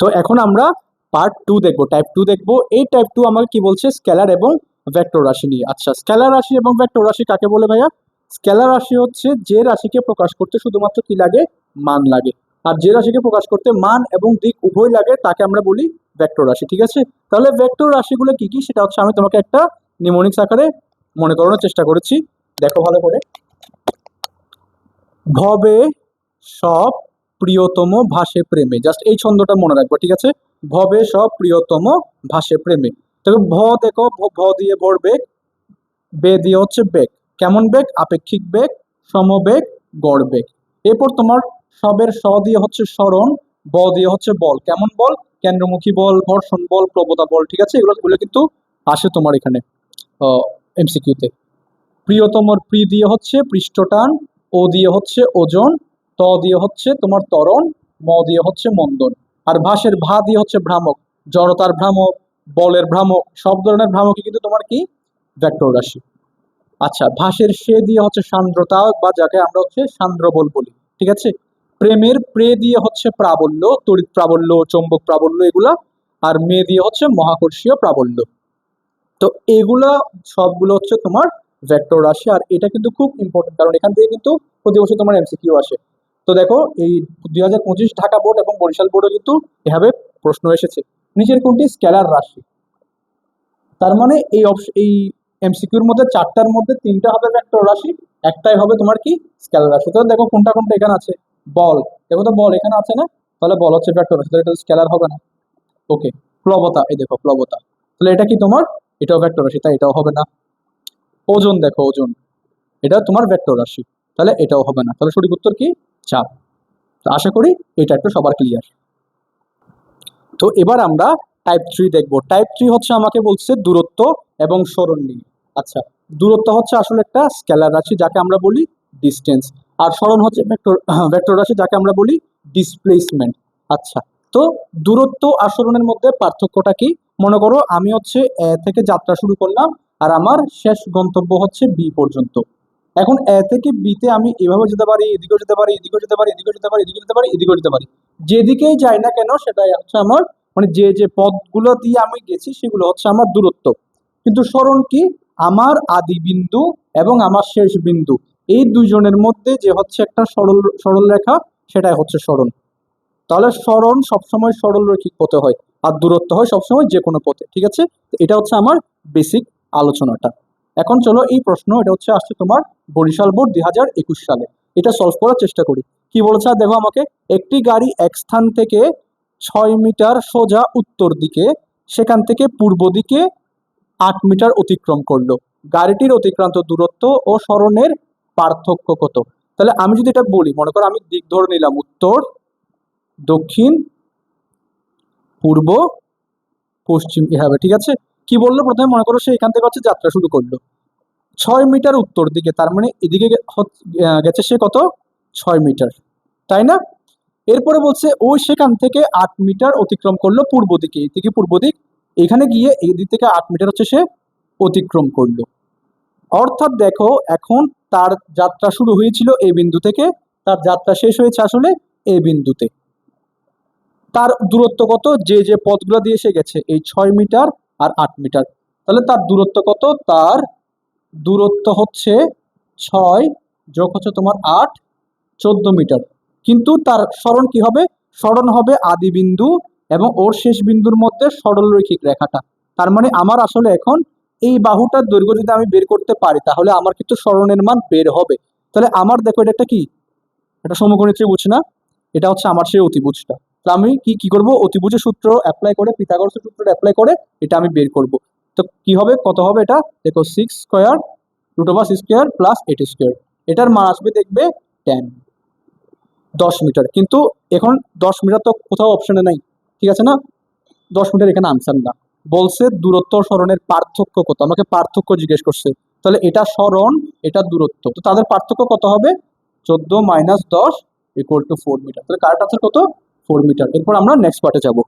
তো এখন আমরা পার্ট 2 দেখবো, টাইপ 2 দেখবো। এই টাইপ 2 আমাকে কি বলছে, স্কেলার এবং ভেক্টর রাশি নিয়ে। আচ্ছা, স্কেলার রাশি এবং ভেক্টর রাশি কাকে বলে ভাইয়া? স্কেলার রাশি হচ্ছে যে রাশিকে প্রকাশ করতে শুধুমাত্র কি লাগে, মান লাগে। আর যে রাশিকে প্রকাশ করতে মান এবং দিক উভয় লাগে তাকে আমরা বলি ভেক্টর রাশি। ঠিক আছে, তাহলে ভেক্টর রাশিগুলো কি কি সেটা হচ্ছে আমি তোমাকে একটা নিমোনিক্স আকারে মনে করানোর চেষ্টা করেছি। দেখো ভালো করে। ভবে সব প্রিয়তম ভাসে প্রেমে, জাস্ট এই ছন্দটা মনে রাখবো। ঠিক আছে, ভবে সব প্রিয়তম ভাসে প্রেমে। তবে দেখো, ভ দিয়ে ভর বেগ, বে দিয়ে হচ্ছে বেগ। কেমন বেগ? আপেক্ষিক বেগ, সমবেগ, গড় বেগ। এরপর তোমার সবের স দিয়ে হচ্ছে সরণ, ব দিয়ে হচ্ছে বল। কেমন বল? কেন্দ্রমুখী বল, ঘর্ষণ বল, প্রবতা বল। ঠিক আছে, এগুলো কিন্তু আসে তোমার এখানে এমসিকিউতে। প্রিয়তমর প্রি দিয়ে হচ্ছে পৃষ্ঠটান, ও দিয়ে হচ্ছে ওজন, ত দিয়ে হচ্ছে তোমার ত্বরণ, ম দিয়ে হচ্ছে মন্দন। আর ভাসের ভা দিয়ে হচ্ছে ভ্রামক, জড়তার ভ্রামক, বলের ভ্রামক, সব ধরনের ভ্রামকই কিন্তু তোমার কি ভেক্টর রাশি। আচ্ছা, ভাসের সে দিয়ে হচ্ছে সান্দ্রতা, বা যাকে আমরা হচ্ছে সান্দ্র বল বলি। ঠিক আছে, প্রেমের প্রে দিয়ে হচ্ছে প্রাবল্য, তড়িৎ প্রাবল্য, চৌম্বক প্রাবল্য এগুলা। আর মে দিয়ে হচ্ছে মহাকর্ষীয় প্রাবল্য। তো এগুলা সবগুলো হচ্ছে তোমার ভেক্টর রাশি। আর এটা কিন্তু খুব ইম্পর্টেন্ট, কারণ এখান থেকে কিন্তু প্রতি বছর তোমার এমসিকিউ আসে। তো দেখো, এই 2025 ঢাকা বোর্ড এবং বরিশাল বোর্ডে কিন্তু এভাবে প্রশ্ন এসেছে। নিচের কোনটি স্কেলার রাশি? তার মানে এই এমসিকিউর মধ্যে 4টার মধ্যে 3টা হবে ভেক্টর রাশি, একটাই হবে তোমার কি স্কেলার রাশি। তো দেখো কোনটা কোনটা এখানে আছে। বল, দেখো তো বল এখানে আছে না, তাহলে বল হচ্ছে ভেক্টর রাশি, তাহলে এটা স্কেলার হবে না। ওকে, প্লবতা, এই দেখো প্লবতা, তাহলে এটা কি তোমার, এটাও ভেক্টর রাশি, তাই এটাও হবে না। ওজন, দেখো ওজন, এটা তোমার ভেক্টর রাশি, তাহলে এটাও হবে না। তাহলে সঠিক উত্তর কি? চাপ। তো আশা করি এটা একটু সবার ক্লিয়ার। তো এবার আমরা টাইপ 3 দেখবো। টাইপ 3 হচ্ছে আমাকে বলছে দূরত্ব এবং সরণ নিয়ে। আচ্ছা, দূরত্ব হচ্ছে আসলে একটা স্কেলার রাশি যাকে আমরা বলি ডিস্টেন্স, আর সরণ হচ্ছে ভেক্টর রাশি যাকে আমরা বলি ডিসপ্লেসমেন্ট। আচ্ছা, তো দূরত্ব আর সরণের মধ্যে পার্থক্যটা কি? মনে করো আমি হচ্ছে এ থেকে যাত্রা শুরু করলাম, আর আমার শেষ গন্তব্য হচ্ছে বি পর্যন্ত। এখন এ থেকে বিতে আমি এভাবে যেতে পারি, এদিকেও যেতে পারি, এদিকেও যেতে পারি, এদিকেও যেতে পারি, এদিকে যেতে পারি, এদিকেও যেতে পারি। যেদিকেই যাই না কেন সেটাই হচ্ছে আমার, মানে যে যে পথগুলো দিয়ে আমি গেছি সেগুলো হচ্ছে আমার দূরত্ব। কিন্তু সরণ কি? আমার আদি বিন্দু এবং আমার শেষ বিন্দু, এই দুইজনের মধ্যে যে হচ্ছে একটা সরল সরল রেখা, সেটাই হচ্ছে সরণ। তাহলে সরণ সবসময় সরল রৈখিক পথে হয়, আর দূরত্ব হয় সবসময় যে কোনো পথে। ঠিক আছে, তো এটা হচ্ছে আমার বেসিক আলোচনাটা। এখন চলো এই প্রশ্ন, এটা হচ্ছে আসছে তোমার বরিশাল বোর্ড 2021 সালে। এটা সলভ করার চেষ্টা করি। কি বলেছে দেখো আমাকে, একটি গাড়ি এক স্থান থেকে 6 মিটার সোজা উত্তর দিকে, সেখান থেকে পূর্ব দিকে 8 মিটার অতিক্রম করলো। গাড়িটির অতিক্রান্ত দূরত্ব ও সরণের পার্থক্য কত? তাহলে আমি যদি এটা বলি, মনে করো আমি দিক ধরে নিলাম উত্তর, দক্ষিণ, পূর্ব, পশ্চিম এভাবে। ঠিক আছে, কি বললো প্রথমে, মনে করো সে এখান থেকে হচ্ছে যাত্রা শুরু করলো 6 মিটার উত্তর দিকে, তার মানে এদিকে গেছে সে কত, 6 মিটার, তাই না? এরপরে বলছে ওই সেখান থেকে 8 মিটার অতিক্রম করলো পূর্ব দিকে, এই থেকে পূর্ব দিক, এখানে গিয়ে এই দিক থেকে 8 মিটার হচ্ছে সে অতিক্রম করলো। অর্থাৎ দেখো, এখন তার যাত্রা শুরু হয়েছিল এই বিন্দু থেকে, তার যাত্রা শেষ হয়েছে আসলে এই বিন্দুতে। তার দূরত্ব কত? যে যে পথগুলো দিয়ে সে গেছে, এই 6 মিটার আর 8 মিটার, তাহলে তার দূরত্ব কত? তার দূরত্ব হচ্ছে 6 যোগ হচ্ছে তোমার 8, 14 মিটার। কিন্তু তার সরণ কি হবে? সরণ হবে আদি বিন্দু এবং ওর শেষ বিন্দুর মধ্যে সরল রৈখিক রেখাটা। তার মানে আমার আসলে এখন এই বাহুটার দৈর্ঘ্য যদি আমি বের করতে পারি, তাহলে আমার কিন্তু সরণের মান বের হবে। তাহলে আমার দেখো এটা একটা কি, এটা সমকোণী ত্রিভুজ না, এটা হচ্ছে আমার সেই অতিভুজটা। তো আমি কি কি করব, অতিভুজের সূত্র অ্যাপ্লাই করে, পিথাগোরাসের সূত্র অ্যাপ্লাই করে এটা আমি বের করব। তো কি হবে, কত হবে এটা দেখো, 6 square root over 6 square plus 8 square. এটার মান আসবে দেখবে 10, 10 মিটার। কিন্তু এখন 10 মিটার তো কোথাও অপশনে নাই, ঠিক আছে না? 10 মিটার এখানে আনসার না, বলছে দূরত্ব সরণের পার্থক্য কত, আমাকে পার্থক্য জিজ্ঞেস করছে। তাহলে এটা সরণ, এটা দূরত্ব, তো তাদের পার্থক্য কত হবে? 14 - 10 = 4 মিটার। তাহলে কারেক্ট আনসার কত? 4 মিটার। এরপর আমরা নেক্সট পার্টে যাব।